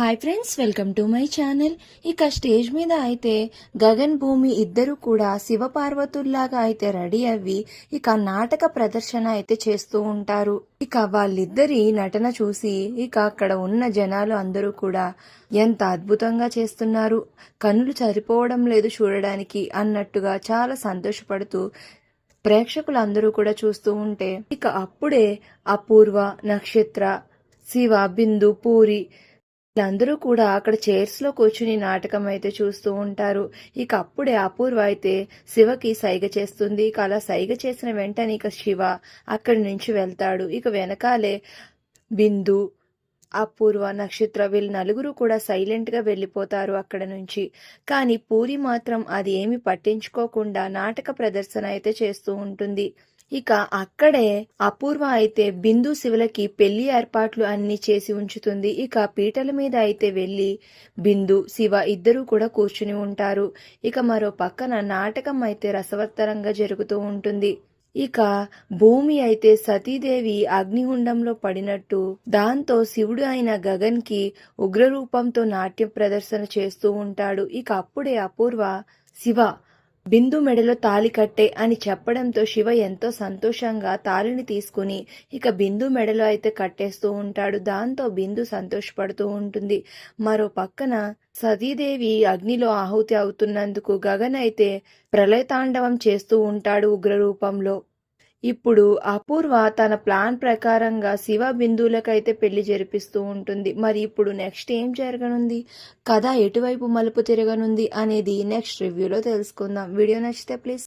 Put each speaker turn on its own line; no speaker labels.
Hi friends, welcome to my channel. ఇక stage మీద అయితే గగన్ భూమి ఇద్దరు కూడా శివపార్వతుల్లాగా అయితే రెడీ అవ్వి ఇక నాటక ప్రదర్శన అయితే చేస్తూ ఉంటారు. ఇక వాళ్ళిద్దరి నటన చూసి ఇక అక్కడ ఉన్న జనాలు అందరూ కూడా ఎంత అద్భుతంగా చేస్తున్నారు, కన్నులు సరిపోవడం లేదు చూడడానికి అన్నట్టుగా చాలా సంతోషపడుతూ ప్రేక్షకులందరూ కూడా చూస్తూ ఉంటే ఇక అప్పుడే అపూర్వ, నక్షత్ర, శివ, బిందు, పూరి వీళ్ళందరూ కూడా అక్కడ చైర్స్ లో కూర్చుని నాటకం అయితే చూస్తూ ఉంటారు. ఇక అప్పుడే అపూర్వ అయితే శివకి సైగ చేస్తుంది. ఇక అలా సైగ చేసిన వెంటనే ఇక శివ అక్కడి నుంచి వెళ్తాడు. ఇక వెనకాలే బిందు, అపూర్వ, నక్షత్ర వీళ్ళు నలుగురు కూడా సైలెంట్ గా వెళ్ళిపోతారు అక్కడ నుంచి. కానీ పూరి మాత్రం అది ఏమి పట్టించుకోకుండా నాటక ప్రదర్శన అయితే చేస్తూ ఉంటుంది. ఇక అక్కడే అపూర్వ అయితే బిందు, శివలకి పెళ్లి ఏర్పాట్లు అన్ని చేసి ఉంచుతుంది. ఇక పీటల మీద అయితే వెళ్లి బిందు, శివ ఇద్దరూ కూడా కూర్చుని ఉంటారు. ఇక మరో పక్కన నాటకం అయితే రసవత్తరంగా జరుగుతూ ఉంటుంది. ఇక భూమి అయితే సతీదేవి అగ్నిగుండంలో పడినట్టు, దాంతో శివుడు అయిన గగన్ కి ఉగ్రరూపంతో నాట్య ప్రదర్శన చేస్తూ ఉంటాడు. ఇక అప్పుడే అపూర్వ శివ బిందు మెడలో తాళి కట్టే అని చెప్పడంతో శివ ఎంతో సంతోషంగా తాళిని తీసుకుని ఇక బిందు మెడలో అయితే కట్టేస్తూ ఉంటాడు. దాంతో బిందు సంతోషపడుతూ ఉంటుంది. మరో పక్కన సతీదేవి అగ్నిలో ఆహుతి అవుతున్నందుకు గగన్ అయితే ప్రళయతాండవం చేస్తూ ఉంటాడు ఉగ్రరూపంలో. ఇప్పుడు అపూర్వ తన ప్లాన్ ప్రకారంగా శివ, బిందువులకైతే పెళ్లి జరిపిస్తూ ఉంటుంది. మరి ఇప్పుడు నెక్స్ట్ ఏం జరగనుంది, కథ ఎటువైపు మలుపు తిరగనుంది అనేది నెక్స్ట్ రివ్యూలో తెలుసుకుందాం. వీడియో నచ్చితే ప్లీజ్